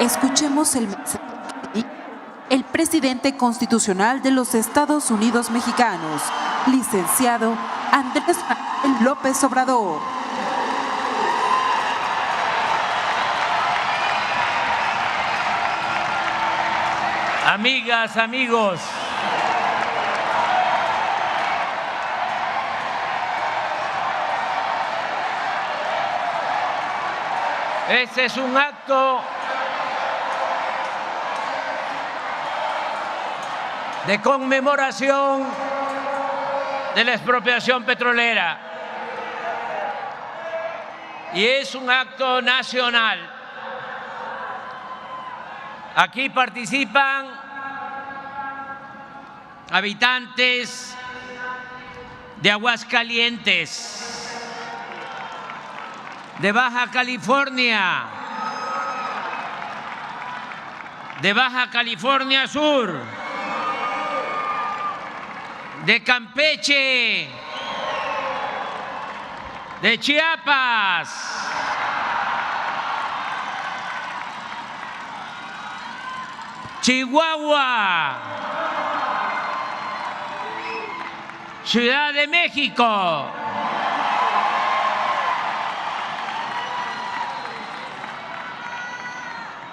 Escuchemos el mensaje del presidente constitucional de los Estados Unidos mexicanos, licenciado Andrés Manuel López Obrador. Amigas, amigos, este es un acto de conmemoración de la expropiación petrolera y es un acto nacional. Aquí participan habitantes de Aguascalientes, de Baja California, de Baja California Sur, de Campeche, de Chiapas, Chihuahua, Ciudad de México,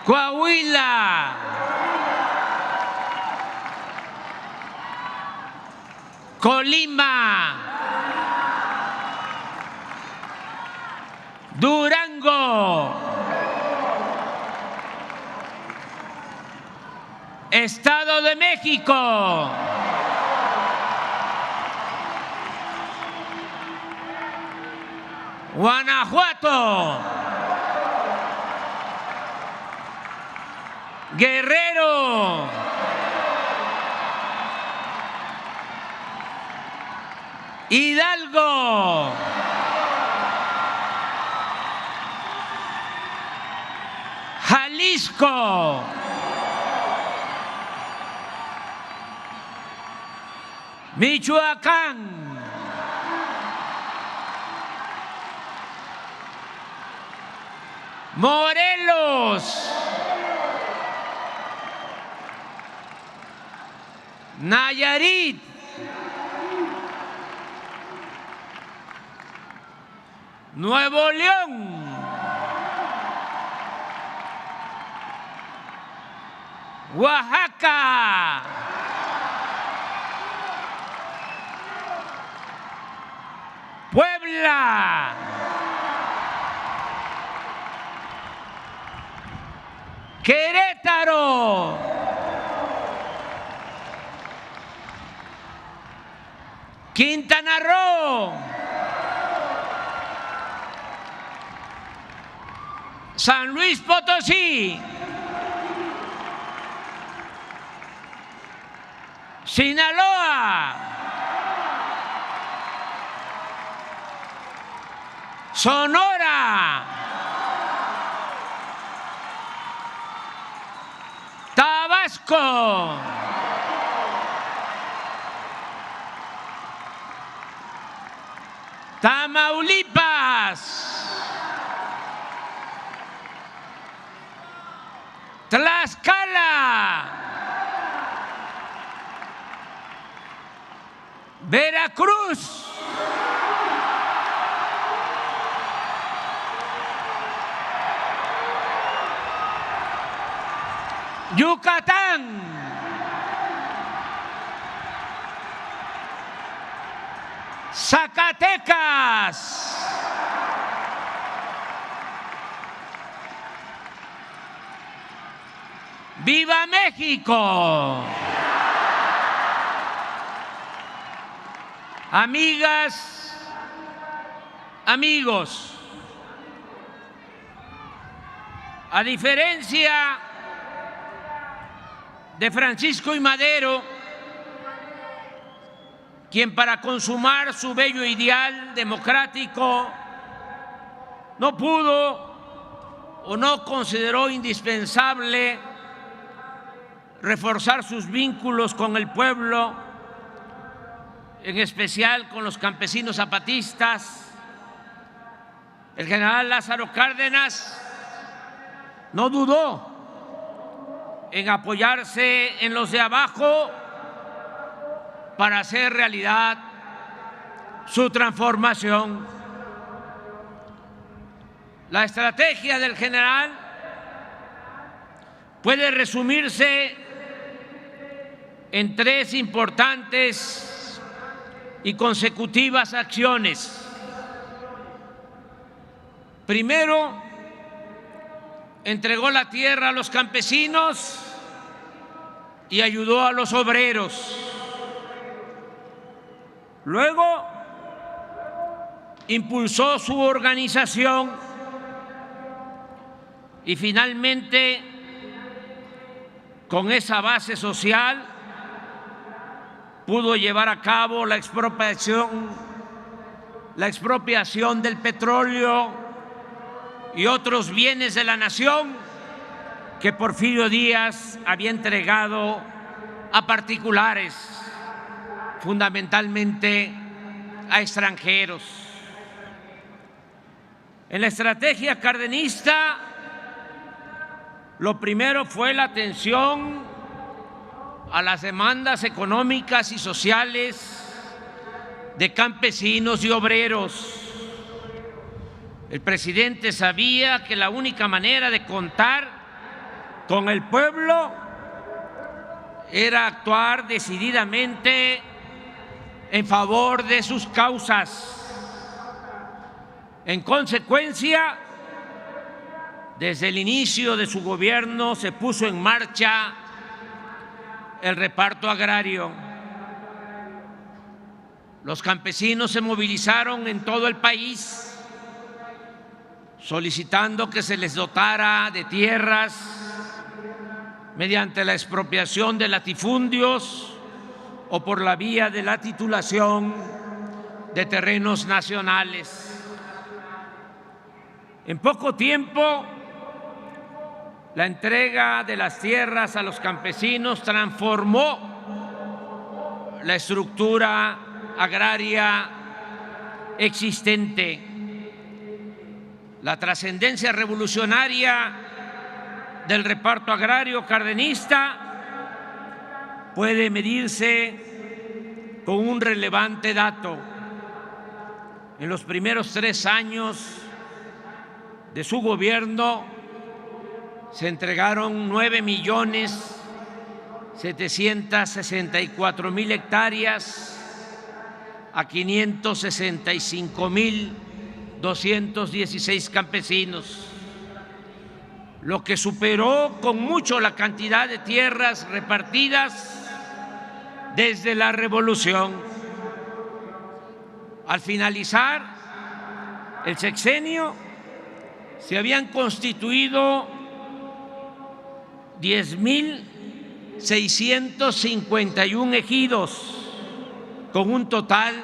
Coahuila, Colima, Durango, Estado de México, Guanajuato, Guerrero, Hidalgo, Jalisco, Michoacán, Morelos, Nayarit, Nuevo León, Oaxaca, Puebla, Querétaro, Quintana Roo, San Luis Potosí, Sinaloa, Sonora, Tabasco, Tamaulipas, Tlaxcala, Veracruz, Yucatán, Zacatecas, ¡Viva México! Amigas, amigos, a diferencia de Francisco I. Madero, quien para consumar su bello ideal democrático no pudo o no consideró indispensable reforzar sus vínculos con el pueblo, en especial con los campesinos zapatistas. El general Lázaro Cárdenas no dudó en apoyarse en los de abajo para hacer realidad su transformación. La estrategia del general puede resumirse en 3 importantes y consecutivas acciones. Primero, entregó la tierra a los campesinos y ayudó a los obreros. Luego, impulsó su organización y finalmente, con esa base social, pudo llevar a cabo la expropiación del petróleo y otros bienes de la nación que Porfirio Díaz había entregado a particulares, fundamentalmente a extranjeros. En la estrategia cardenista, lo primero fue la atención a las demandas económicas y sociales de campesinos y obreros. El presidente sabía que la única manera de contar con el pueblo era actuar decididamente en favor de sus causas. En consecuencia, desde el inicio de su gobierno se puso en marcha el reparto agrario. Los campesinos se movilizaron en todo el país solicitando que se les dotara de tierras mediante la expropiación de latifundios o por la vía de la titulación de terrenos nacionales. En poco tiempo, la entrega de las tierras a los campesinos transformó la estructura agraria existente. La trascendencia revolucionaria del reparto agrario cardenista puede medirse con un relevante dato. En los primeros 3 años de su gobierno se entregaron 9.764.000 hectáreas a 565.216 campesinos, lo que superó con mucho la cantidad de tierras repartidas desde la Revolución. Al finalizar el sexenio, se habían constituido 10.651 ejidos, con un total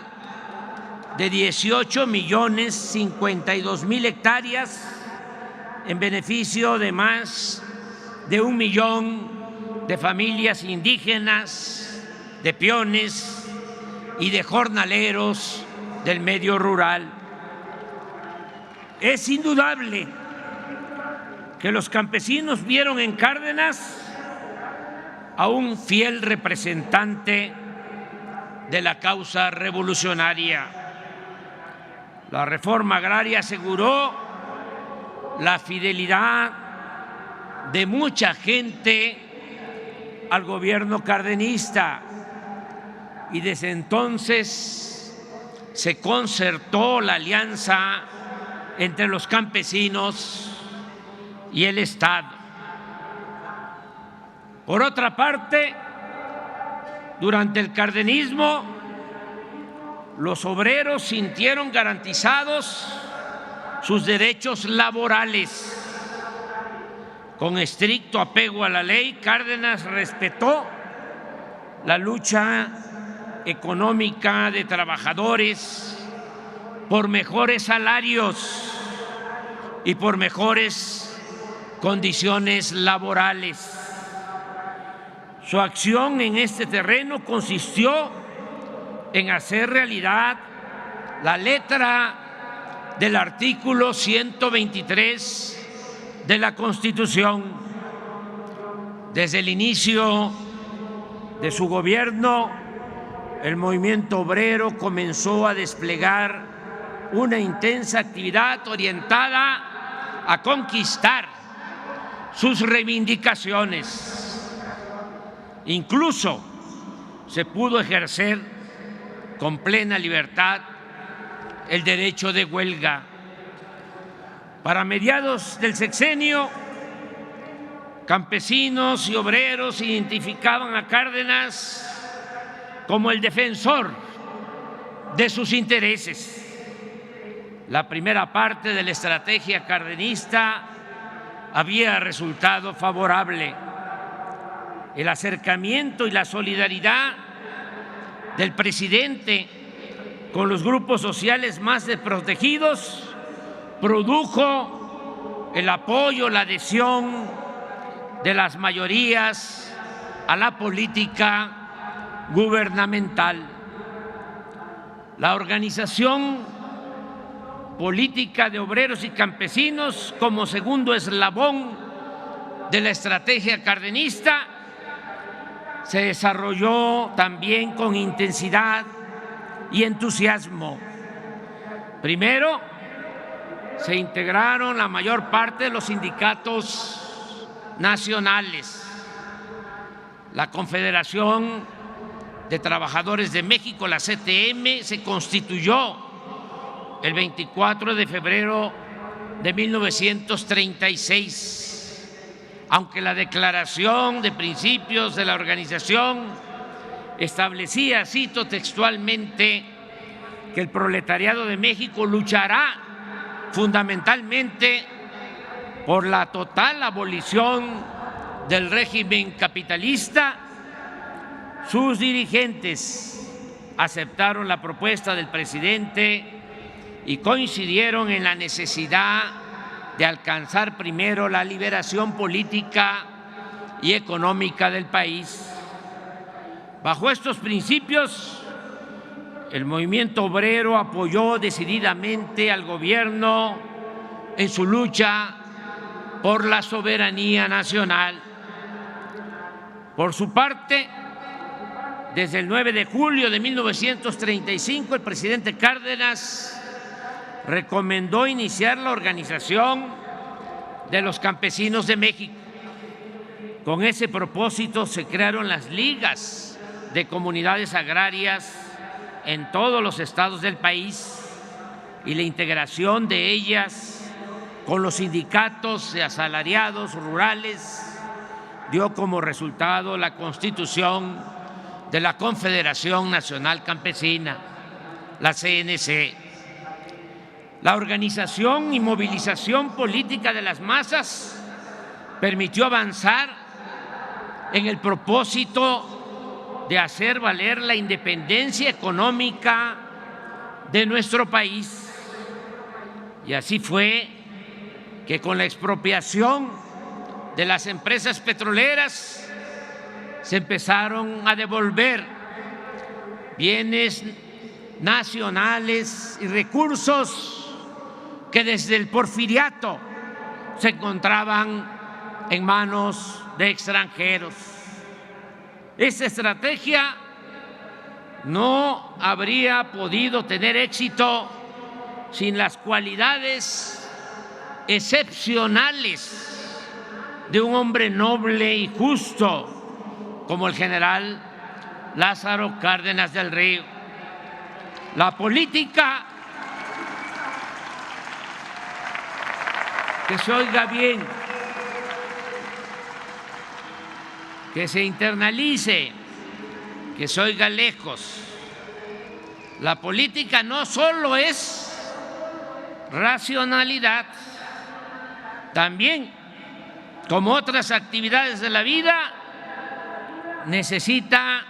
de 18.052.000 hectáreas en beneficio de más de 1 millón de familias indígenas, de peones y de jornaleros del medio rural. Es indudable que los campesinos vieron en Cárdenas a un fiel representante de la causa revolucionaria. La reforma agraria aseguró la fidelidad de mucha gente al gobierno cardenista y desde entonces se concertó la alianza entre los campesinos y el Estado. Por otra parte, durante el cardenismo, los obreros sintieron garantizados sus derechos laborales. Con estricto apego a la ley, Cárdenas respetó la lucha económica de trabajadores por mejores salarios y por mejores condiciones laborales. Su acción en este terreno consistió en hacer realidad la letra del artículo 123 de la Constitución. Desde el inicio de su gobierno, el movimiento obrero comenzó a desplegar una intensa actividad orientada a conquistar sus reivindicaciones. Incluso se pudo ejercer con plena libertad el derecho de huelga. Para mediados del sexenio, campesinos y obreros identificaban a Cárdenas como el defensor de sus intereses. La primera parte de la estrategia cardenista había resultado favorable. El acercamiento y la solidaridad del presidente con los grupos sociales más desprotegidos produjo el apoyo, la adhesión de las mayorías a la política gubernamental. La organización política de obreros y campesinos, como segundo eslabón de la estrategia cardenista, se desarrolló también con intensidad y entusiasmo. Primero, se integraron la mayor parte de los sindicatos nacionales. La Confederación de Trabajadores de México, la CTM, se constituyó el 24 de febrero de 1936, aunque la Declaración de Principios de la organización establecía, cito textualmente, que el proletariado de México luchará fundamentalmente por la total abolición del régimen capitalista. Sus dirigentes aceptaron la propuesta del presidente y coincidieron en la necesidad de alcanzar primero la liberación política y económica del país. Bajo estos principios, el movimiento obrero apoyó decididamente al gobierno en su lucha por la soberanía nacional. Por su parte, desde el 9 de julio de 1935, el presidente Cárdenas recomendó iniciar la organización de los campesinos de México. Con ese propósito se crearon las ligas de comunidades agrarias en todos los estados del país y la integración de ellas con los sindicatos de asalariados rurales dio como resultado la constitución de la Confederación Nacional Campesina, la CNC. La organización y movilización política de las masas permitió avanzar en el propósito de hacer valer la independencia económica de nuestro país. Y así fue que con la expropiación de las empresas petroleras se empezaron a devolver bienes nacionales y recursos que desde el porfiriato se encontraban en manos de extranjeros. Esta estrategia no habría podido tener éxito sin las cualidades excepcionales de un hombre noble y justo como el general Lázaro Cárdenas del Río. La política, que se oiga bien, que se internalice, que se oiga lejos. La política no solo es racionalidad, también, como otras actividades de la vida, necesita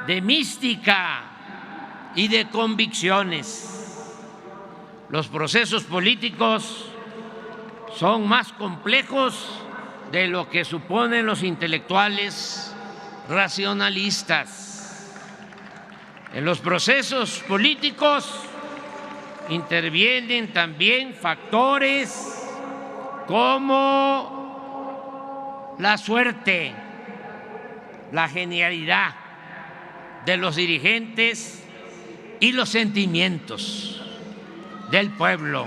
de mística y de convicciones. Los procesos políticos son más complejos de lo que suponen los intelectuales racionalistas. En los procesos políticos intervienen también factores como la suerte, la genialidad de los dirigentes y los sentimientos del pueblo.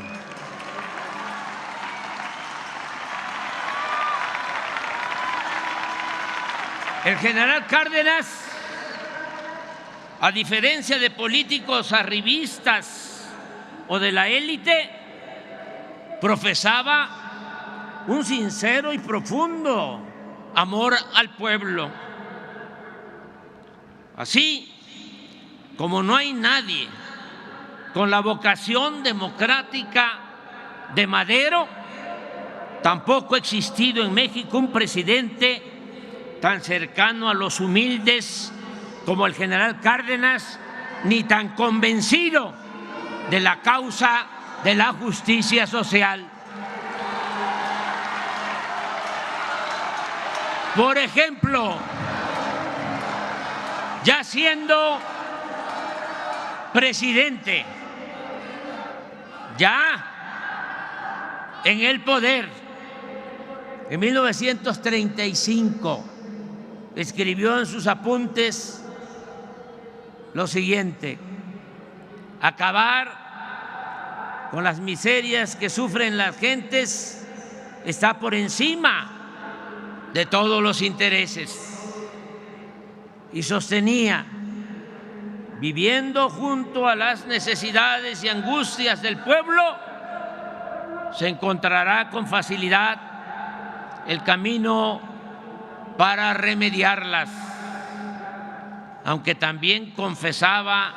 El general Cárdenas, a diferencia de políticos arribistas o de la élite, profesaba un sincero y profundo amor al pueblo. Así como no hay nadie con la vocación democrática de Madero, tampoco ha existido en México un presidente tan cercano a los humildes como el general Cárdenas, ni tan convencido de la causa de la justicia social. Por ejemplo, ya siendo presidente, ya en el poder, en 1935, escribió en sus apuntes lo siguiente: acabar con las miserias que sufren las gentes está por encima de todos los intereses. Y sostenía: viviendo junto a las necesidades y angustias del pueblo, se encontrará con facilidad el camino para remediarlas, aunque también confesaba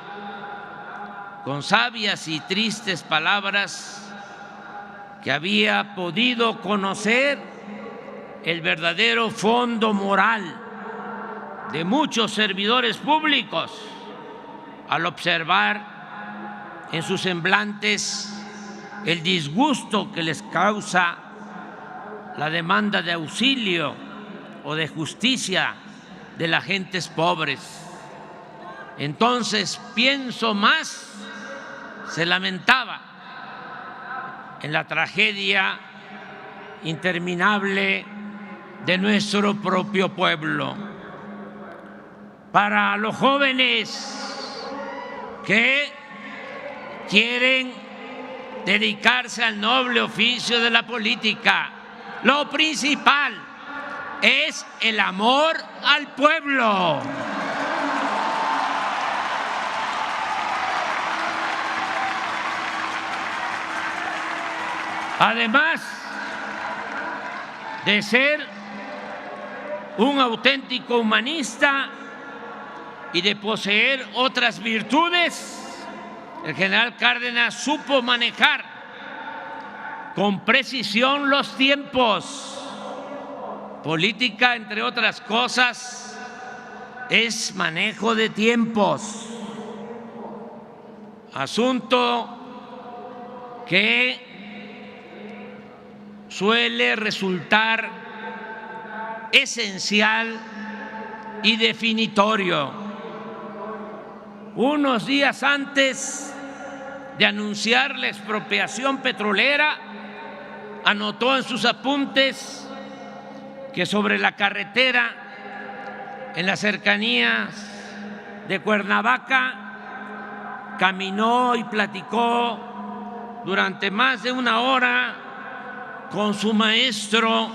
con sabias y tristes palabras que había podido conocer el verdadero fondo moral de muchos servidores públicos al observar en sus semblantes el disgusto que les causa la demanda de auxilio o de justicia de las gentes pobres. Entonces pienso más, se lamentaba, en la tragedia interminable de nuestro propio pueblo. Para los jóvenes que quieren dedicarse al noble oficio de la política, lo principal es el amor al pueblo. Además de ser un auténtico humanista y de poseer otras virtudes, el general Cárdenas supo manejar con precisión los tiempos. Política, entre otras cosas, es manejo de tiempos, asunto que suele resultar esencial y definitorio. Unos días antes de anunciar la expropiación petrolera, anotó en sus apuntes que sobre la carretera en las cercanías de Cuernavaca caminó y platicó durante más de una hora con su maestro,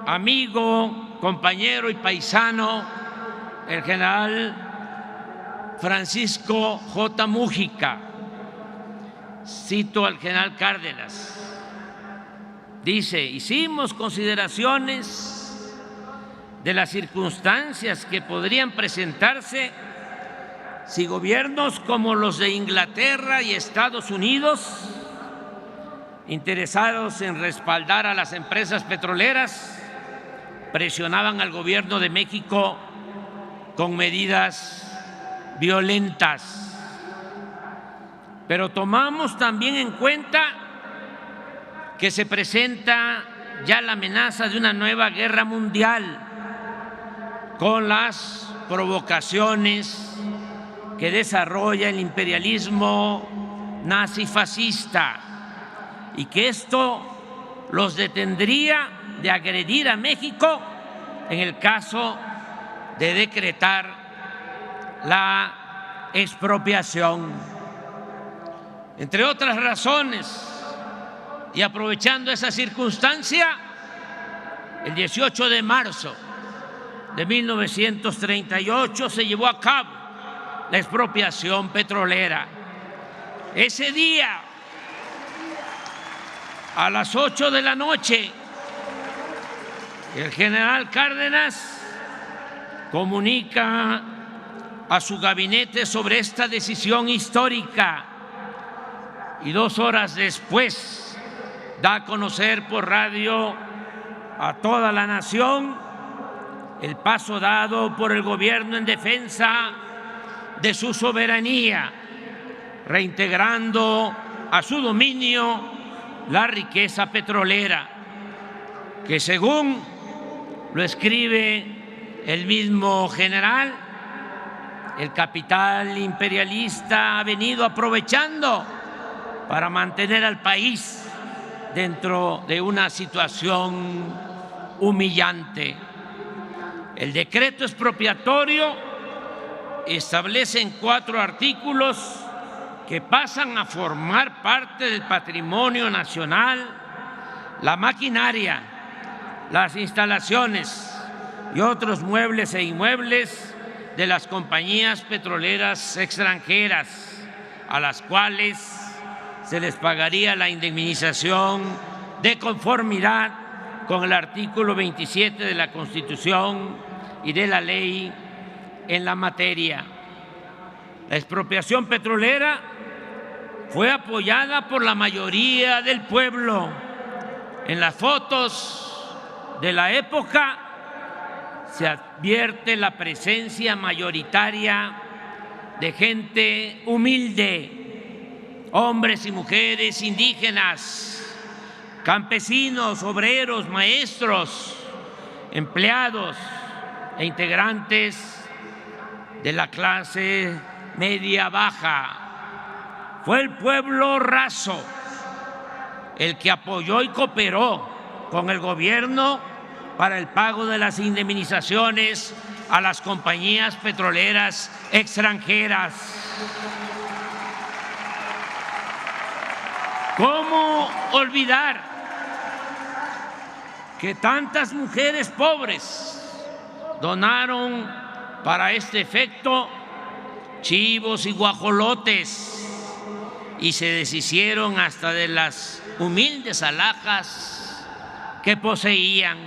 amigo, compañero y paisano, el general Francisco J. Mújica. Cito al general Cárdenas. Dice: hicimos consideraciones de las circunstancias que podrían presentarse si gobiernos como los de Inglaterra y Estados Unidos, interesados en respaldar a las empresas petroleras, presionaban al gobierno de México con medidas violentas. Pero tomamos también en cuenta que se presenta ya la amenaza de una nueva guerra mundial con las provocaciones que desarrolla el imperialismo nazifascista, y que esto los detendría de agredir a México en el caso de decretar la expropiación. Entre otras razones, y aprovechando esa circunstancia, el 18 de marzo de 1938 se llevó a cabo la expropiación petrolera. Ese día, a las 8 de la noche, el general Cárdenas comunica a su gabinete sobre esta decisión histórica y 2 horas después da a conocer por radio a toda la nación el paso dado por el gobierno en defensa de su soberanía, reintegrando a su dominio la riqueza petrolera, que según lo escribe el mismo general, el capital imperialista ha venido aprovechando para mantener al país dentro de una situación humillante. El decreto expropiatorio establece en 4 artículos que pasan a formar parte del patrimonio nacional la maquinaria, las instalaciones y otros muebles e inmuebles de las compañías petroleras extranjeras, a las cuales se les pagaría la indemnización de conformidad con el artículo 27 de la Constitución y de la ley en la materia. La expropiación petrolera fue apoyada por la mayoría del pueblo. En las fotos de la época se advierte la presencia mayoritaria de gente humilde, hombres y mujeres indígenas, campesinos, obreros, maestros, empleados e integrantes de la clase media baja. Fue el pueblo raso el que apoyó y cooperó con el gobierno para el pago de las indemnizaciones a las compañías petroleras extranjeras. ¿Cómo olvidar que tantas mujeres pobres donaron para este efecto chivos y guajolotes y se deshicieron hasta de las humildes alhajas que poseían?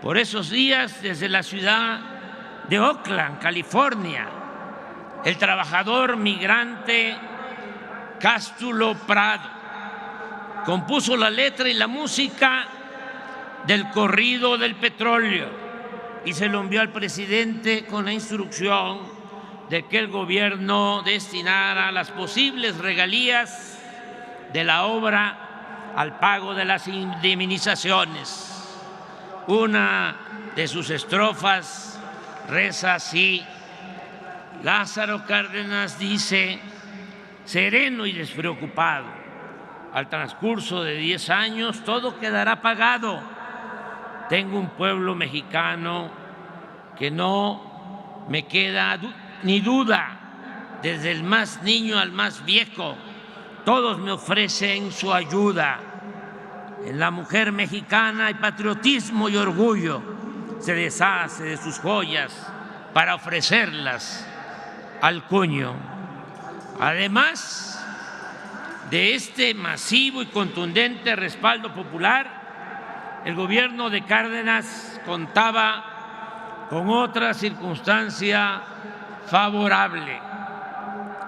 Por esos días, desde la ciudad de Oakland, California, el trabajador migrante Cástulo Prado compuso la letra y la música del corrido del petróleo y se lo envió al presidente con la instrucción de que el gobierno destinara las posibles regalías de la obra al pago de las indemnizaciones. Una de sus estrofas reza así: Lázaro Cárdenas dice, sereno y despreocupado, al transcurso de 10 años todo quedará pagado. Tengo un pueblo mexicano que no me queda ni duda, desde el más niño al más viejo, todos me ofrecen su ayuda. En la mujer mexicana hay patriotismo y orgullo, se deshace de sus joyas para ofrecerlas al cuño. Además de este masivo y contundente respaldo popular, el gobierno de Cárdenas contaba con otra circunstancia favorable.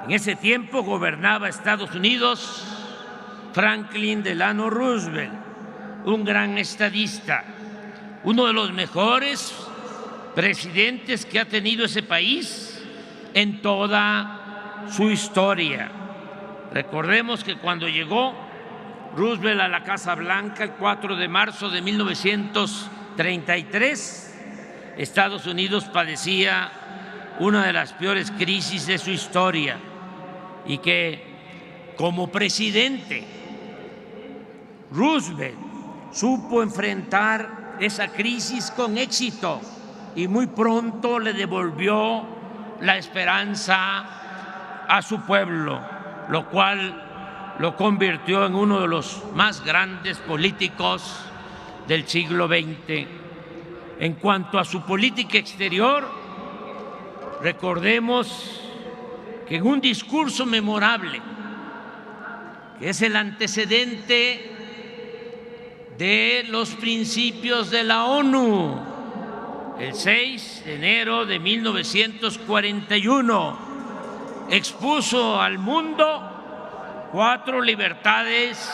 En ese tiempo gobernaba Estados Unidos Franklin Delano Roosevelt, un gran estadista, uno de los mejores presidentes que ha tenido ese país en toda su historia. Recordemos que cuando llegó Roosevelt a la Casa Blanca el 4 de marzo de 1933, Estados Unidos padecía una de las peores crisis de su historia y que como presidente Roosevelt supo enfrentar esa crisis con éxito y muy pronto le devolvió la esperanza a su pueblo, lo cual lo convirtió en uno de los más grandes políticos del siglo XX. En cuanto a su política exterior, recordemos que en un discurso memorable, que es el antecedente de los principios de la ONU, el 6 de enero de 1941, expuso al mundo 4 libertades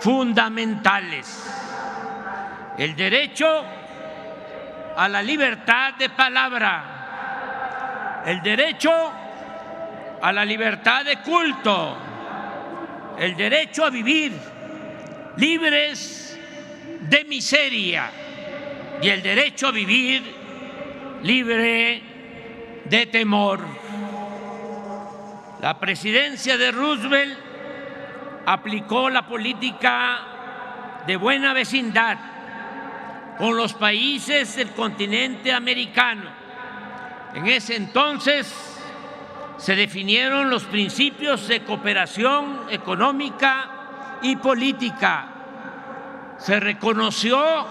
fundamentales: el derecho a la libertad de palabra, el derecho a la libertad de culto, el derecho a vivir libres de miseria y el derecho a vivir libre de temor. La presidencia de Roosevelt aplicó la política de buena vecindad con los países del continente americano. En ese entonces se definieron los principios de cooperación económica y política. Se reconoció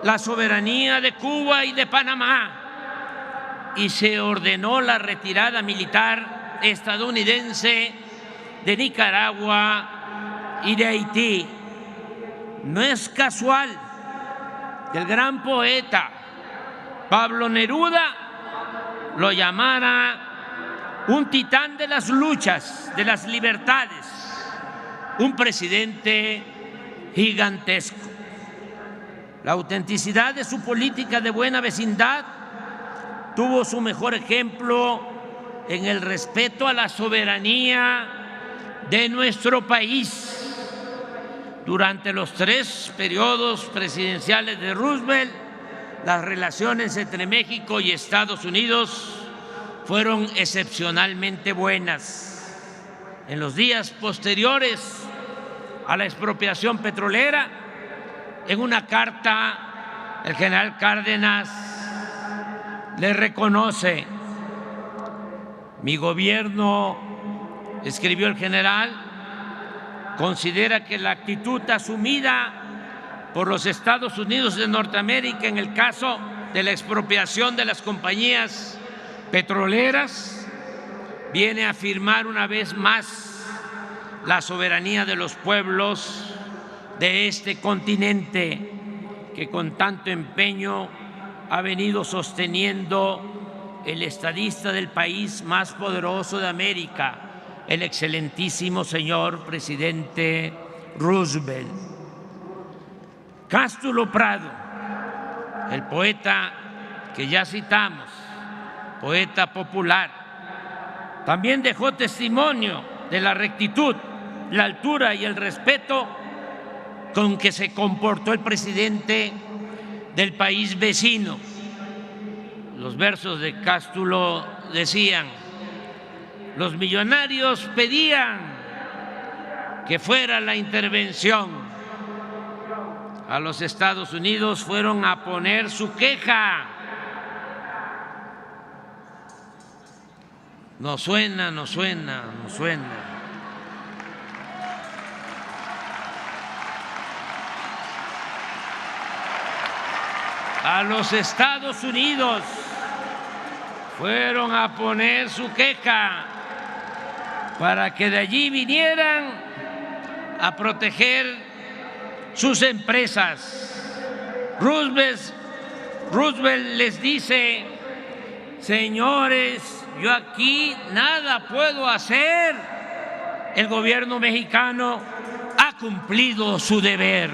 la soberanía de Cuba y de Panamá y se ordenó la retirada militar estadounidense de Nicaragua y de Haití. No es casual que el gran poeta Pablo Neruda lo llamara un titán de las luchas, de las libertades, un presidente gigantesco. La autenticidad de su política de buena vecindad tuvo su mejor ejemplo en el respeto a la soberanía de nuestro país. Durante los 3 periodos presidenciales de Roosevelt, las relaciones entre México y Estados Unidos fueron excepcionalmente buenas. En los días posteriores a la expropiación petrolera, en una carta, el general Cárdenas le reconoce: mi gobierno, escribió el general, considera que la actitud asumida por los Estados Unidos de Norteamérica en el caso de la expropiación de las compañías petroleras viene a afirmar una vez más la soberanía de los pueblos de este continente que con tanto empeño ha venido sosteniendo el estadista del país más poderoso de América, el excelentísimo señor presidente Roosevelt. Cástulo Prado, el poeta que ya citamos, poeta popular, también dejó testimonio de la rectitud, la altura y el respeto con que se comportó el presidente del país vecino. Los versos de Cástulo decían: los millonarios pedían que fuera la intervención. A los Estados Unidos fueron a poner su queja. No suena, no suena, no suena. A los Estados Unidos fueron a poner su queja para que de allí vinieran a proteger sus empresas. Roosevelt les dice: señores, yo aquí nada puedo hacer. El gobierno mexicano ha cumplido su deber.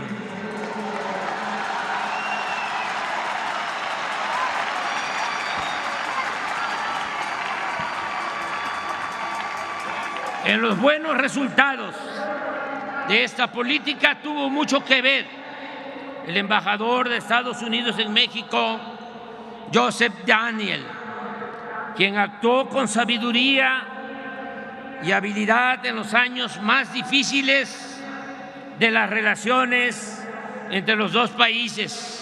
En los buenos resultados de esta política tuvo mucho que ver el embajador de Estados Unidos en México, Joseph Daniel, quien actuó con sabiduría y habilidad en los años más difíciles de las relaciones entre los dos países.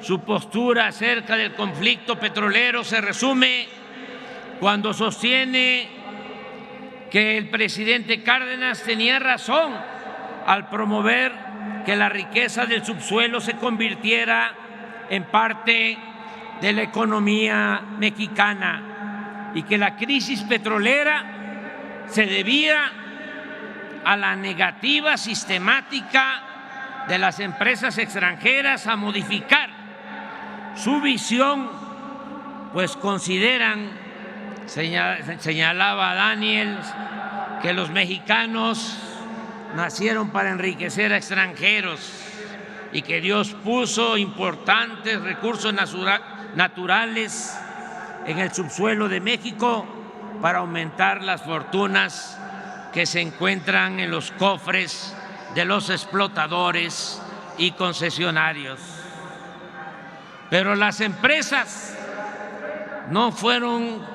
Su postura acerca del conflicto petrolero se resume cuando sostiene que el presidente Cárdenas tenía razón al promover que la riqueza del subsuelo se convirtiera en parte de la economía mexicana y que la crisis petrolera se debía a la negativa sistemática de las empresas extranjeras a modificar su visión, pues consideran, señalaba Daniels, que los mexicanos nacieron para enriquecer a extranjeros y que Dios puso importantes recursos naturales en el subsuelo de México para aumentar las fortunas que se encuentran en los cofres de los explotadores y concesionarios. Pero las empresas no fueron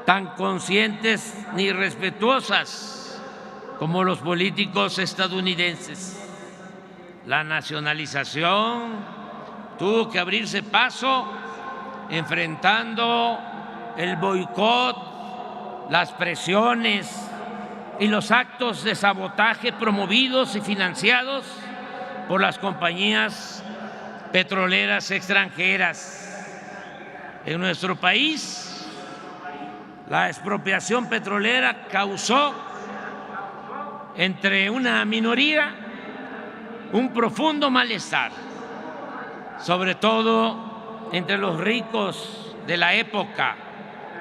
tan conscientes ni respetuosas como los políticos estadounidenses. La nacionalización tuvo que abrirse paso enfrentando el boicot, las presiones y los actos de sabotaje promovidos y financiados por las compañías petroleras extranjeras. En nuestro país, la expropiación petrolera causó entre una minoría un profundo malestar, sobre todo entre los ricos de la época,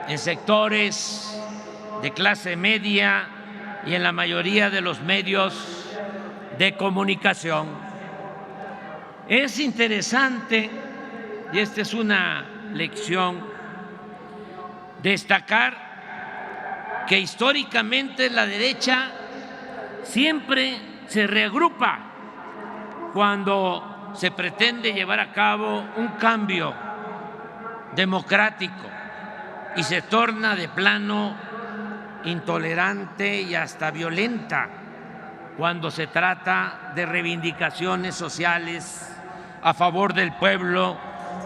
en sectores de clase media y en la mayoría de los medios de comunicación. Es interesante, y esta es una lección, destacar que históricamente la derecha siempre se reagrupa cuando se pretende llevar a cabo un cambio democrático y se torna de plano intolerante y hasta violenta cuando se trata de reivindicaciones sociales a favor del pueblo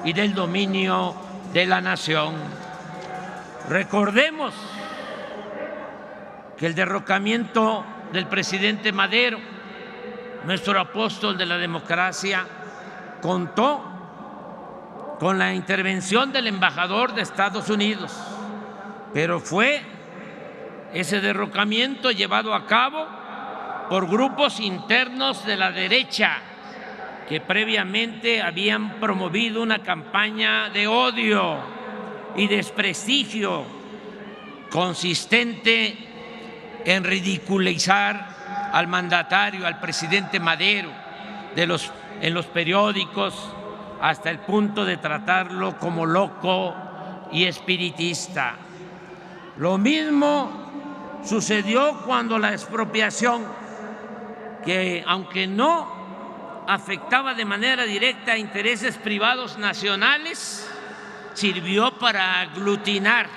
y del dominio de la nación. Recordemos que el derrocamiento del presidente Madero, nuestro apóstol de la democracia, contó con la intervención del embajador de Estados Unidos, pero fue ese derrocamiento llevado a cabo por grupos internos de la derecha que previamente habían promovido una campaña de odio y desprestigio consistente en ridiculizar al mandatario, al presidente Madero, en los periódicos, hasta el punto de tratarlo como loco y espiritista. Lo mismo sucedió cuando la expropiación, que aunque no afectaba de manera directa a intereses privados nacionales, sirvió para aglutinar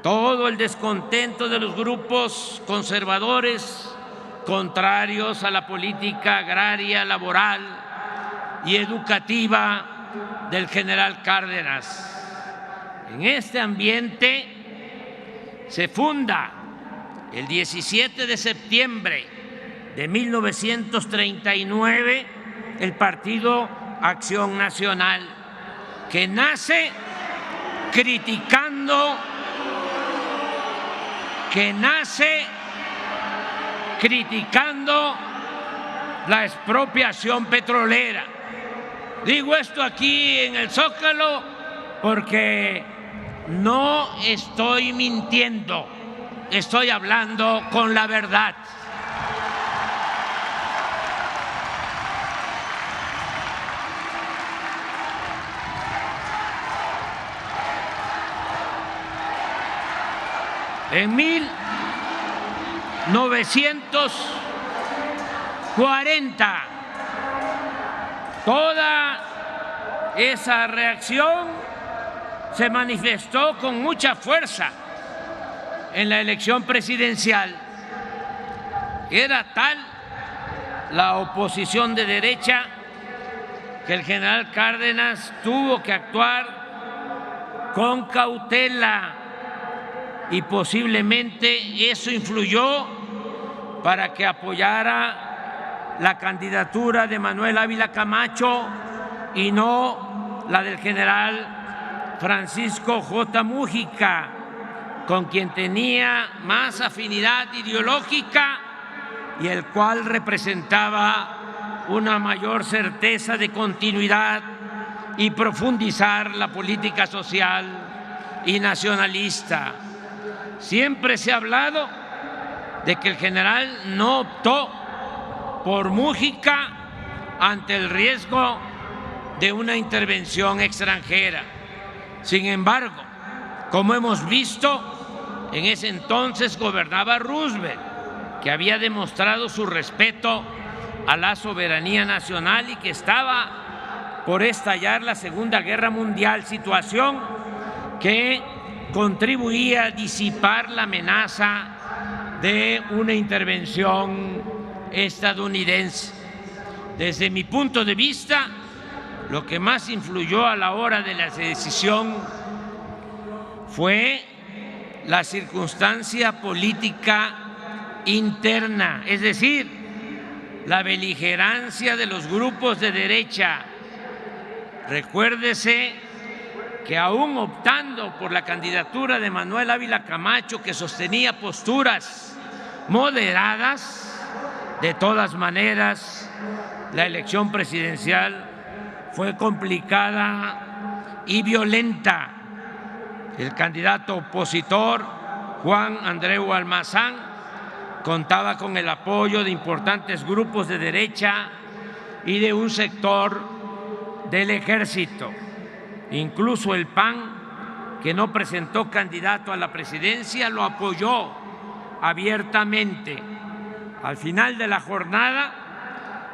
todo el descontento de los grupos conservadores contrarios a la política agraria, laboral y educativa del general Cárdenas. En este ambiente se funda el 17 de septiembre de 1939 el Partido Acción Nacional, que nace criticando la expropiación petrolera. Digo esto aquí en el Zócalo porque no estoy mintiendo, estoy hablando con la verdad. En 1940, toda esa reacción se manifestó con mucha fuerza en la elección presidencial. Era tal la oposición de derecha que el general Cárdenas tuvo que actuar con cautela y posiblemente eso influyó para que apoyara la candidatura de Manuel Ávila Camacho y no la del general Francisco J. Mújica, con quien tenía más afinidad ideológica y el cual representaba una mayor certeza de continuidad y profundizar la política social y nacionalista. Siempre se ha hablado de que el general no optó por Mújica ante el riesgo de una intervención extranjera. Sin embargo, como hemos visto, en ese entonces gobernaba Roosevelt, que había demostrado su respeto a la soberanía nacional y que estaba por estallar la Segunda Guerra Mundial, situación que contribuía a disipar la amenaza de una intervención estadounidense. Desde mi punto de vista, lo que más influyó a la hora de la decisión fue la circunstancia política interna, es decir, la beligerancia de los grupos de derecha. Recuérdese que aún optando por la candidatura de Manuel Ávila Camacho, que sostenía posturas moderadas, de todas maneras la elección presidencial fue complicada y violenta. El candidato opositor, Juan Andreu Almazán, contaba con el apoyo de importantes grupos de derecha y de un sector del ejército. Incluso el PAN, que no presentó candidato a la presidencia, lo apoyó abiertamente. Al final de la jornada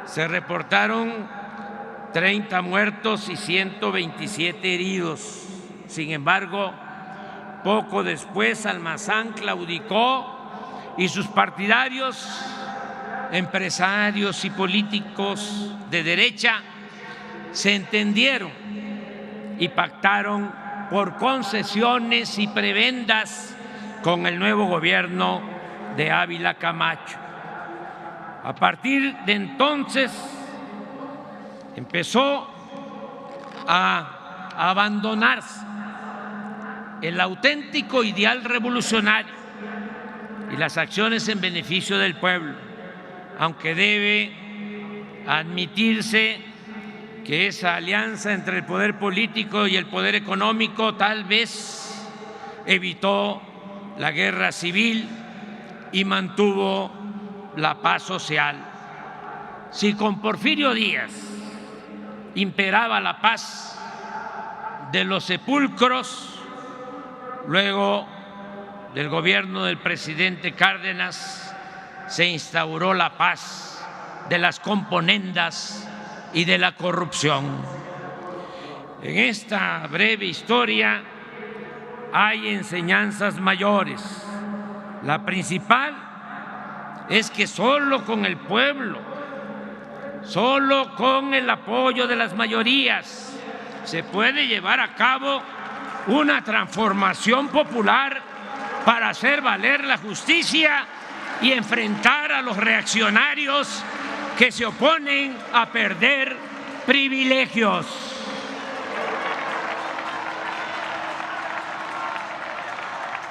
se reportaron 30 muertos y 127 heridos. Sin embargo, poco después Almazán claudicó y sus partidarios, empresarios y políticos de derecha se entendieron y pactaron por concesiones y prebendas con el nuevo gobierno de Ávila Camacho. A partir de entonces empezó a abandonarse el auténtico ideal revolucionario y las acciones en beneficio del pueblo, aunque debe admitirse que esa alianza entre el poder político y el poder económico tal vez evitó la guerra civil y mantuvo la paz social. Si con Porfirio Díaz imperaba la paz de los sepulcros, luego del gobierno del presidente Cárdenas se instauró la paz de las componendas y de la corrupción. En esta breve historia hay enseñanzas mayores. La principal es que solo con el pueblo, solo con el apoyo de las mayorías, se puede llevar a cabo una transformación popular para hacer valer la justicia y enfrentar a los reaccionarios que se oponen a perder privilegios.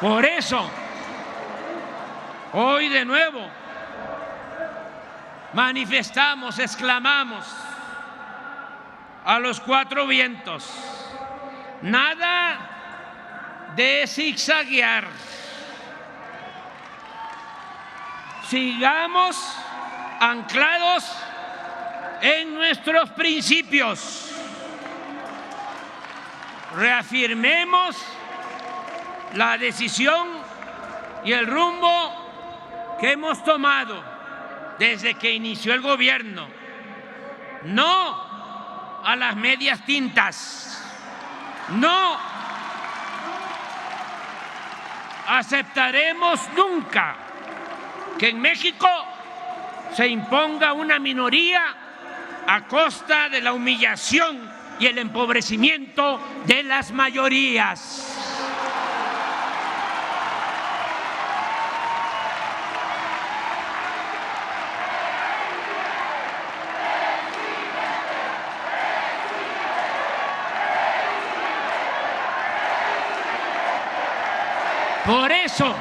Por eso, hoy de nuevo manifestamos, exclamamos a los cuatro vientos: nada de zigzaguear. Sigamos anclados en nuestros principios. Reafirmemos la decisión y el rumbo que hemos tomado desde que inició el gobierno. No a las medias tintas. No aceptaremos nunca que en México se imponga una minoría a costa de la humillación y el empobrecimiento de las mayorías. Por eso,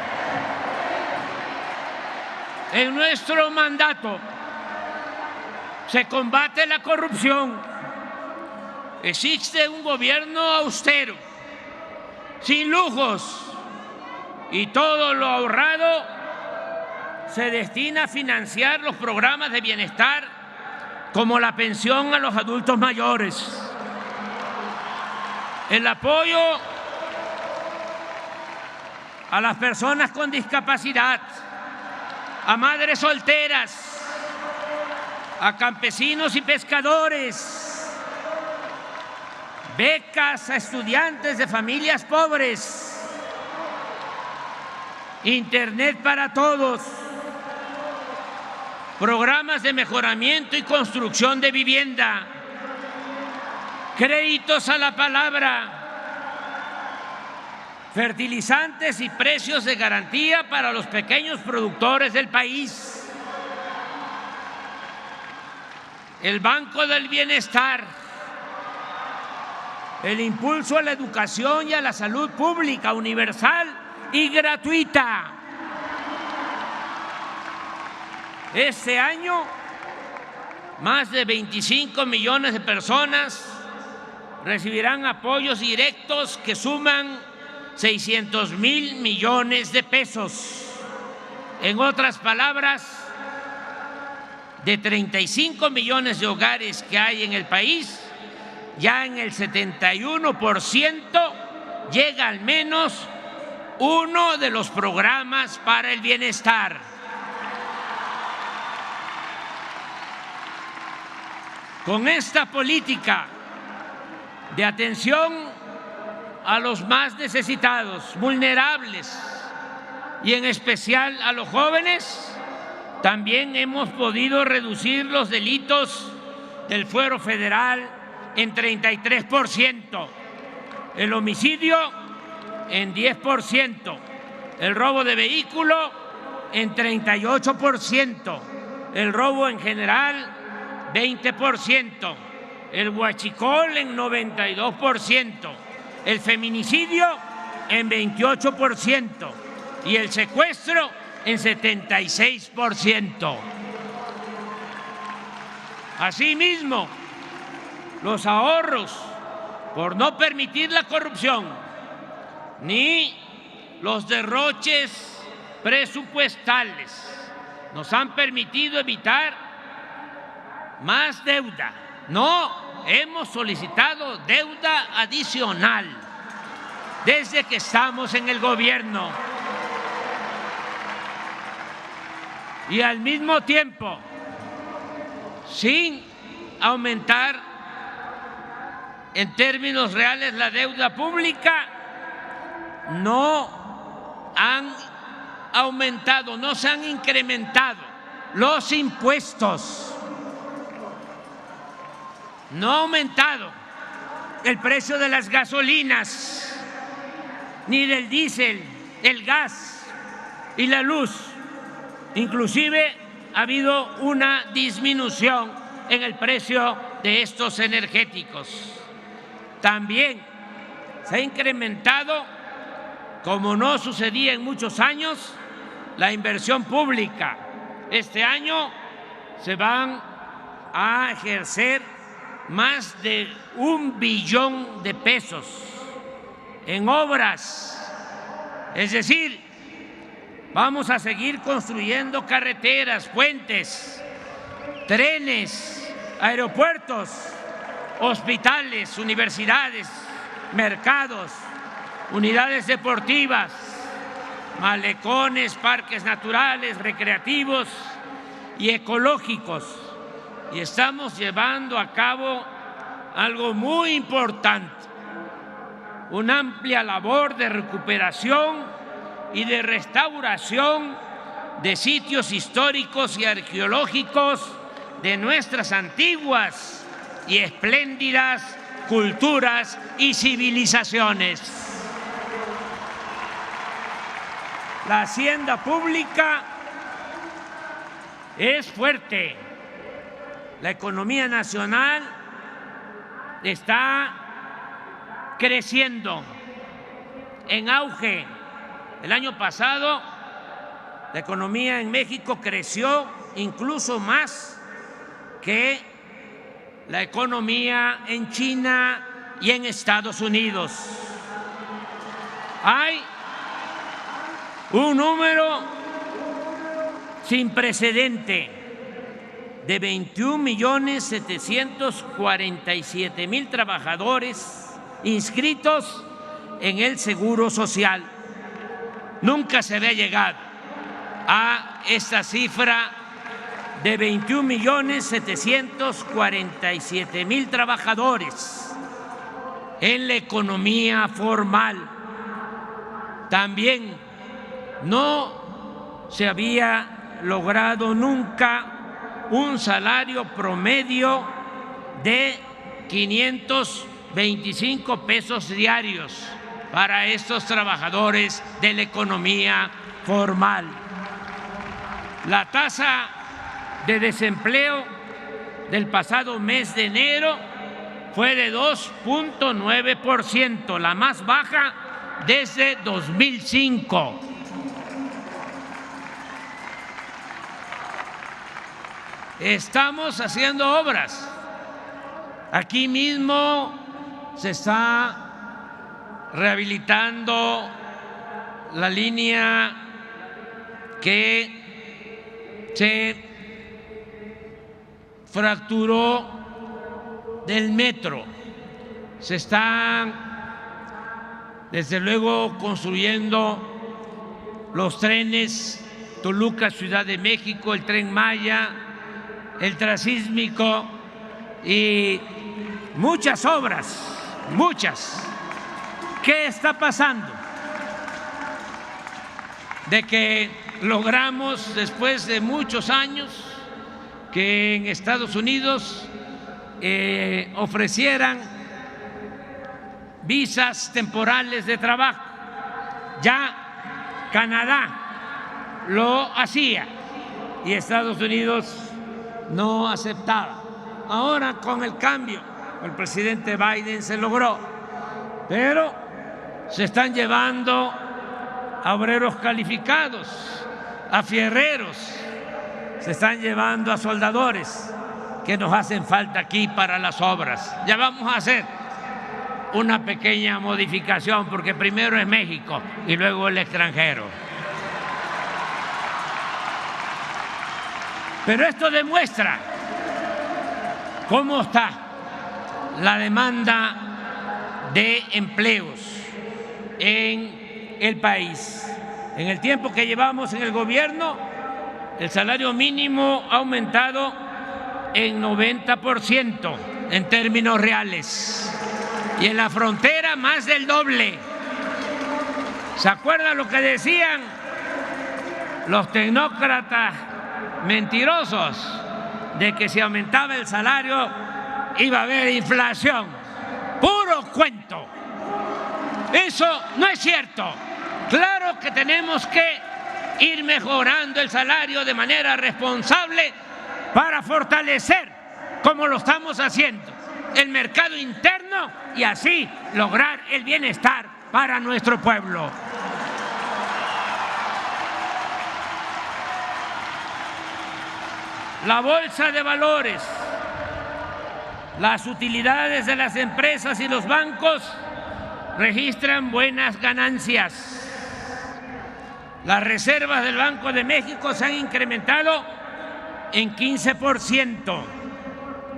en nuestro mandato se combate la corrupción. Existe un gobierno austero, sin lujos, y todo lo ahorrado se destina a financiar los programas de bienestar como la pensión a los adultos mayores, el apoyo a las personas con discapacidad, a madres solteras, a campesinos y pescadores, becas a estudiantes de familias pobres, internet para todos, programas de mejoramiento y construcción de vivienda, créditos a la palabra, fertilizantes y precios de garantía para los pequeños productores del país, el Banco del Bienestar, el impulso a la educación y a la salud pública, universal y gratuita. Este año, más de 25 millones de personas recibirán apoyos directos que suman 600,000 millones de pesos. En otras palabras, de 35 millones de hogares que hay en el país, ya en el 71% llega al menos uno de los programas para el bienestar. Con esta política de atención a los más necesitados, vulnerables y en especial a los jóvenes, también hemos podido reducir los delitos del fuero federal en 33%, el homicidio en 10%, el robo de vehículo en 38%, el robo en general 20%, el huachicol en 92%, el feminicidio en 28% y el secuestro en 76%. Asimismo, los ahorros por no permitir la corrupción ni los derroches presupuestales nos han permitido evitar más deuda. No hemos solicitado deuda adicional desde que estamos en el gobierno. Y al mismo tiempo, sin aumentar en términos reales la deuda pública, no han aumentado, no se han incrementado los impuestos. No ha aumentado el precio de las gasolinas, ni del diésel, el gas y la luz. Inclusive ha habido una disminución en el precio de estos energéticos. También se ha incrementado, como no sucedía en muchos años, la inversión pública. Este año se van a ejercer más de 1 billón de pesos en obras. Es decir, vamos a seguir construyendo carreteras, puentes, trenes, aeropuertos, hospitales, universidades, mercados, unidades deportivas, malecones, parques naturales, recreativos y ecológicos. Y estamos llevando a cabo algo muy importante, una amplia labor de recuperación y de restauración de sitios históricos y arqueológicos de nuestras antiguas y espléndidas culturas y civilizaciones. La hacienda pública es fuerte. La economía nacional está creciendo, en auge. El año pasado, la economía en México creció incluso más que la economía en China y en Estados Unidos. Hay un número sin precedente de 21.747.000 trabajadores inscritos en el Seguro Social. Nunca se había llegado a esta cifra de 21.747.000 trabajadores en la economía formal. También no se había logrado nunca un salario promedio de 525 pesos diarios para estos trabajadores de la economía formal. La tasa de desempleo del pasado mes de enero fue de 2.9%, la más baja desde 2005. Estamos haciendo obras. Aquí mismo se está rehabilitando la línea que se fracturó del metro. Se están, desde luego, construyendo los trenes Toluca, Ciudad de México, el Tren Maya, el Transísmico y muchas obras, muchas. ¿Qué está pasando? De que logramos, después de muchos años, que en Estados Unidos ofrecieran visas temporales de trabajo. Ya Canadá lo hacía y Estados Unidos no aceptaba. Ahora, con el cambio, el presidente Biden se logró, pero se están llevando a obreros calificados, a fierreros, se están llevando a soldadores que nos hacen falta aquí para las obras. Ya vamos a hacer una pequeña modificación porque primero es México y luego el extranjero. Pero esto demuestra cómo está la demanda de empleos en el país. En el tiempo que llevamos en el gobierno, el salario mínimo ha aumentado en 90% en términos reales y en la frontera más del doble. ¿Se acuerdan lo que decían los tecnócratas mentirosos? De que si aumentaba el salario iba a haber inflación. Puro cuento. Eso no es cierto. Claro que tenemos que ir mejorando el salario de manera responsable para fortalecer, como lo estamos haciendo, el mercado interno y así lograr el bienestar para nuestro pueblo. La bolsa de valores, las utilidades de las empresas y los bancos registran buenas ganancias. Las reservas del Banco de México se han incrementado en 15%,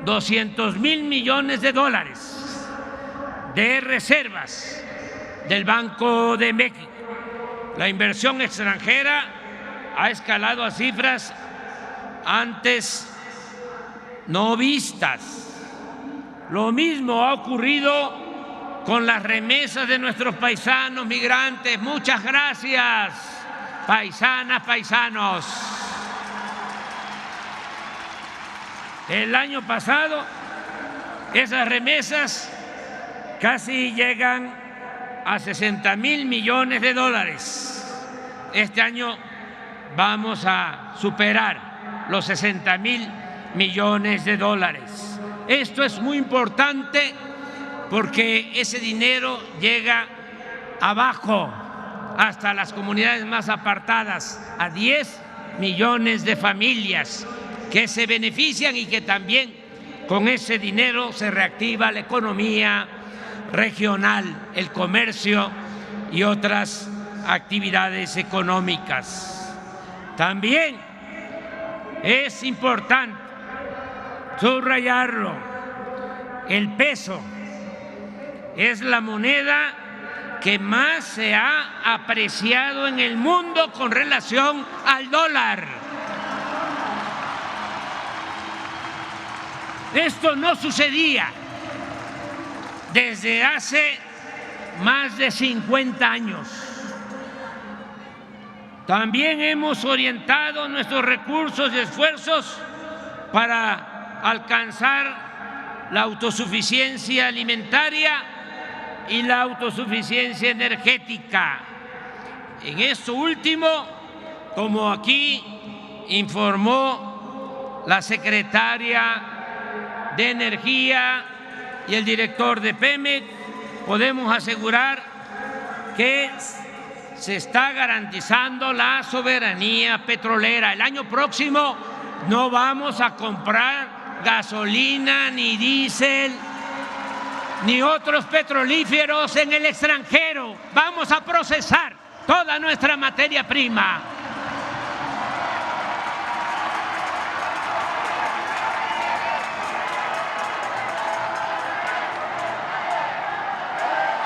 200,000 millones de dólares de reservas del Banco de México. La inversión extranjera ha escalado a cifras antes no vistas. Lo mismo ha ocurrido con las remesas de nuestros paisanos migrantes. Muchas gracias paisanas, paisanos. El año pasado, esas remesas casi llegan a 60,000 millones de dólares. Este año vamos a superar los 60,000 millones de dólares. Esto es muy importante porque ese dinero llega abajo, hasta las comunidades más apartadas, a 10 millones de familias que se benefician y que también con ese dinero se reactiva la economía regional, el comercio y otras actividades económicas. También es importante subrayarlo, el peso es la moneda que más se ha apreciado en el mundo con relación al dólar. Esto no sucedía desde hace más de 50 años. También hemos orientado nuestros recursos y esfuerzos para alcanzar la autosuficiencia alimentaria y la autosuficiencia energética. En esto último, como aquí informó la secretaria de Energía y el director de Pemex, podemos asegurar que se está garantizando la soberanía petrolera. El año próximo no vamos a comprar gasolina ni diésel ni otros petrolíferos en el extranjero. Vamos a procesar toda nuestra materia prima.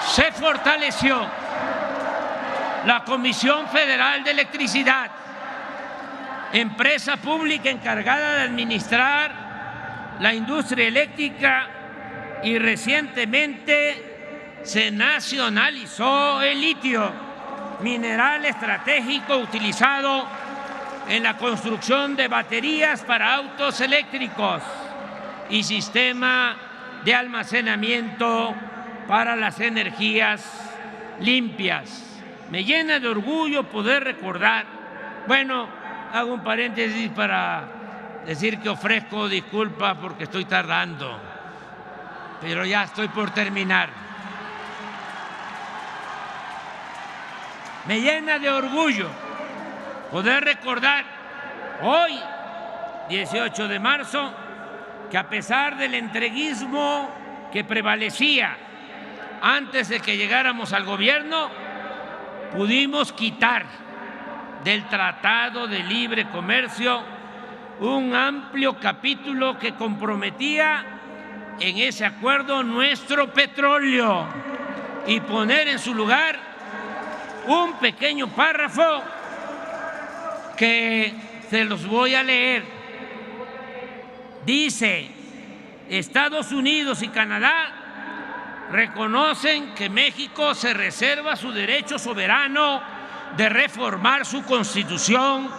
Se fortaleció la Comisión Federal de Electricidad, empresa pública encargada de administrar la industria eléctrica, y recientemente se nacionalizó el litio, mineral estratégico utilizado en la construcción de baterías para autos eléctricos y sistema de almacenamiento para las energías limpias. Me llena de orgullo poder recordar, bueno, hago un paréntesis para decir que ofrezco disculpas porque estoy tardando, pero ya estoy por terminar. Me llena de orgullo poder recordar hoy, 18 de marzo, que a pesar del entreguismo que prevalecía antes de que llegáramos al gobierno, pudimos quitar del Tratado de Libre Comercio un amplio capítulo que comprometía en ese acuerdo nuestro petróleo y poner en su lugar un pequeño párrafo que se los voy a leer. Dice: Estados Unidos y Canadá reconocen que México se reserva su derecho soberano de reformar su Constitución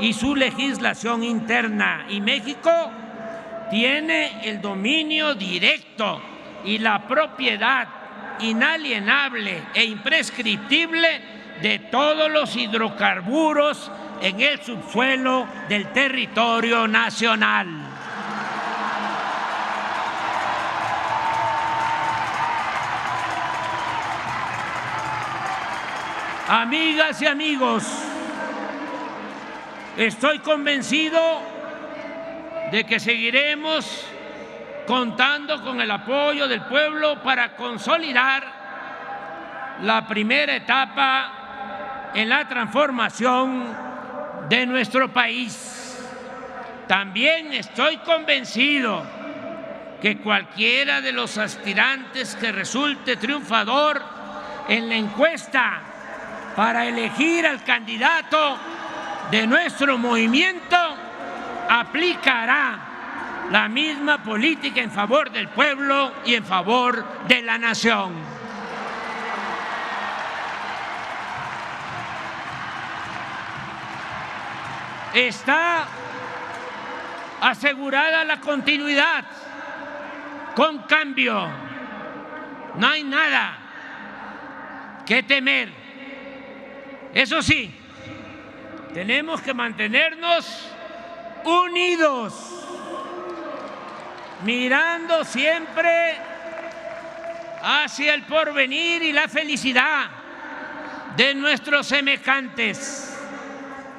y su legislación interna, y México tiene el dominio directo y la propiedad inalienable e imprescriptible de todos los hidrocarburos en el subsuelo del territorio nacional. Amigas y amigos, estoy convencido de que seguiremos contando con el apoyo del pueblo para consolidar la primera etapa en la transformación de nuestro país. También estoy convencido que cualquiera de los aspirantes que resulte triunfador en la encuesta para elegir al candidato de nuestro movimiento aplicará la misma política en favor del pueblo y en favor de la nación. está asegurada la continuidad con cambio. No hay nada que temer. Eso sí, tenemos que mantenernos unidos, mirando siempre hacia el porvenir y la felicidad de nuestros semejantes,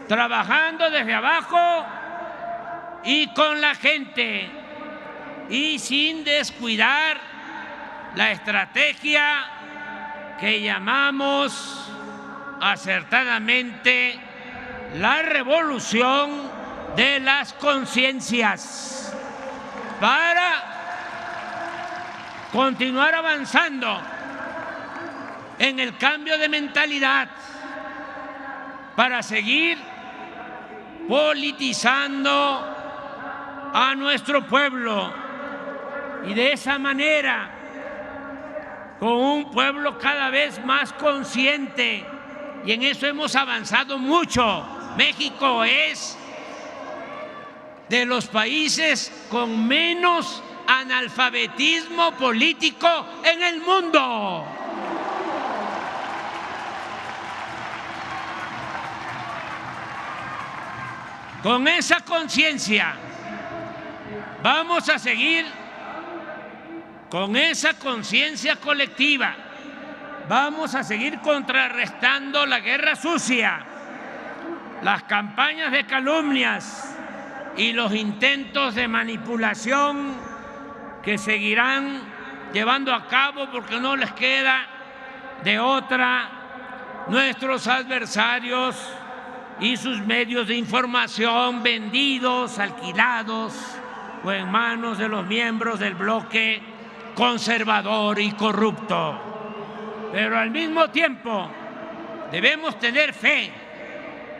trabajando desde abajo y con la gente, y sin descuidar la estrategia que llamamos acertadamente la revolución de las conciencias, para continuar avanzando en el cambio de mentalidad, para seguir politizando a nuestro pueblo, y de esa manera, con un pueblo cada vez más consciente, y en eso hemos avanzado mucho. México es de los países con menos analfabetismo político en el mundo. Con esa conciencia vamos a seguir, con esa conciencia colectiva, vamos a seguir contrarrestando la guerra sucia, las campañas de calumnias y los intentos de manipulación que seguirán llevando a cabo, porque no les queda de otra, nuestros adversarios y sus medios de información vendidos, alquilados o en manos de los miembros del bloque conservador y corrupto. Pero al mismo tiempo debemos tener fe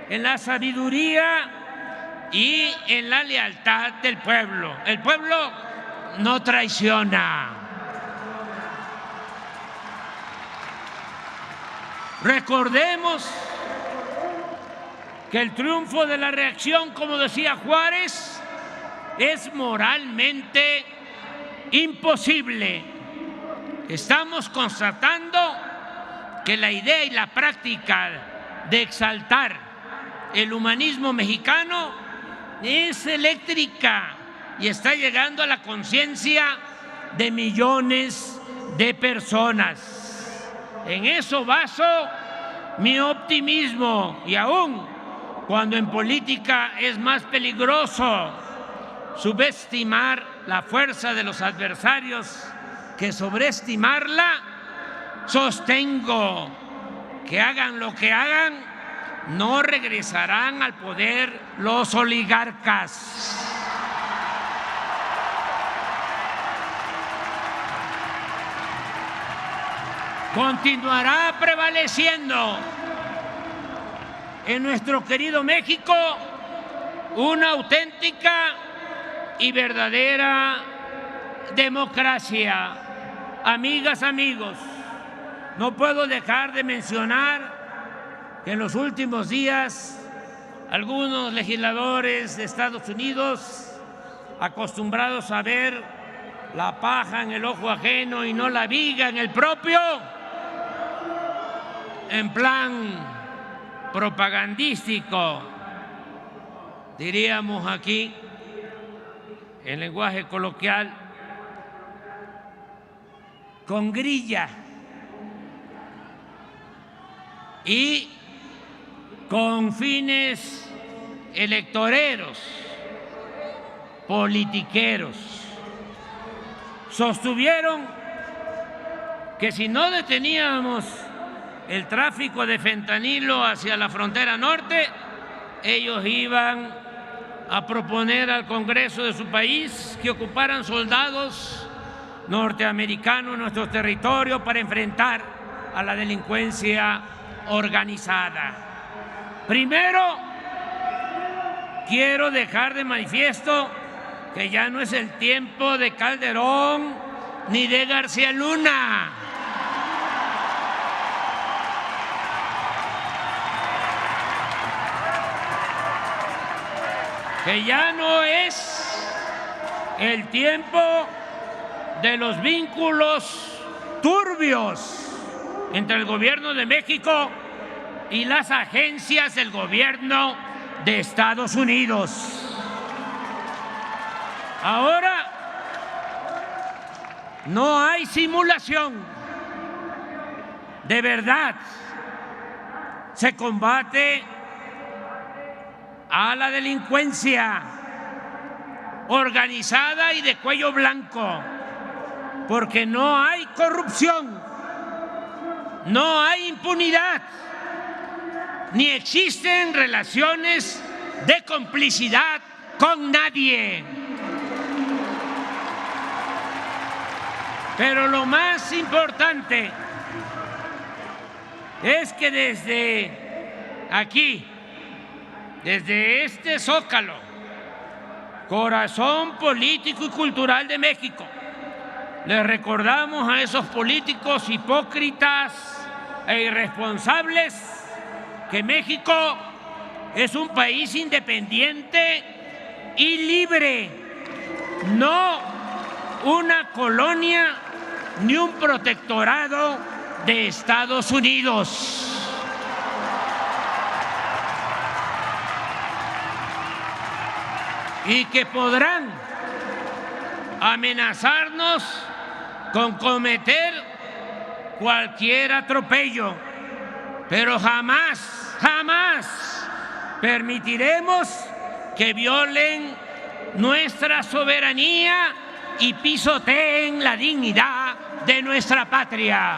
en la sabiduría y en la lealtad del pueblo. El pueblo no traiciona. Recordemos que el triunfo de la reacción, como decía Juárez, es moralmente imposible. Estamos constatando que la idea y la práctica de exaltar el humanismo mexicano es eléctrica y está llegando a la conciencia de millones de personas. En eso baso mi optimismo, y aún cuando en política es más peligroso subestimar la fuerza de los adversarios que sobreestimarla, sostengo que hagan lo que hagan, no regresarán al poder los oligarcas. Continuará prevaleciendo en nuestro querido México una auténtica y verdadera democracia. Amigas, amigos, no puedo dejar de mencionar que en los últimos días algunos legisladores de Estados Unidos, acostumbrados a ver la paja en el ojo ajeno y no la viga en el propio, en plan propagandístico, diríamos aquí en lenguaje coloquial, con grilla y con fines electoreros, politiqueros, sostuvieron que si no deteníamos el tráfico de fentanilo hacia la frontera norte, ellos iban a proponer al Congreso de su país que ocuparan soldados norteamericanos en nuestro territorio para enfrentar a la delincuencia organizada. Primero, quiero dejar de manifiesto que ya no es el tiempo de Calderón ni de García Luna. que ya no es el tiempo de los vínculos turbios entre el gobierno de México y las agencias del gobierno de Estados Unidos. Ahora no hay simulación. De verdad se combate a la delincuencia organizada y de cuello blanco, porque no hay corrupción, no hay impunidad, ni existen relaciones de complicidad con nadie. Pero lo más importante es que desde aquí, desde este Zócalo, corazón político y cultural de México, le recordamos a esos políticos hipócritas e irresponsables que México es un país independiente y libre, no una colonia ni un protectorado de Estados Unidos. Y que podrán amenazarnos con cometer cualquier atropello, pero jamás, jamás permitiremos que violen nuestra soberanía y pisoteen la dignidad de nuestra patria.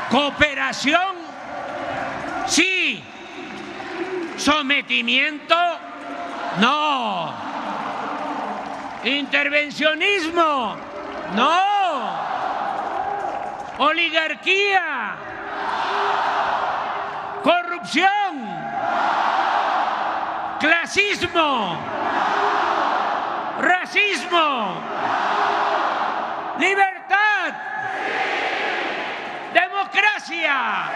Cooperación, sí. Sometimiento, no. Intervencionismo, no. Oligarquía, corrupción, clasismo, racismo, libertad, democracia,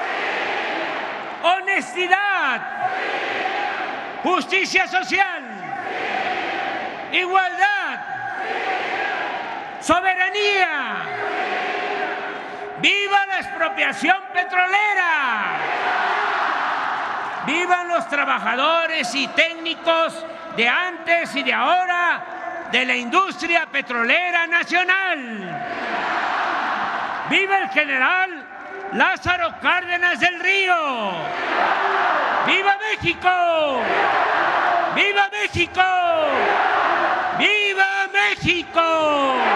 honestidad, justicia social, igualdad, soberanía. ¡Viva la expropiación petrolera! ¡Vivan los trabajadores y técnicos de antes y de ahora de la industria petrolera nacional! ¡Viva el general Lázaro Cárdenas del Río! ¡Viva México! ¡Viva México! ¡Viva México!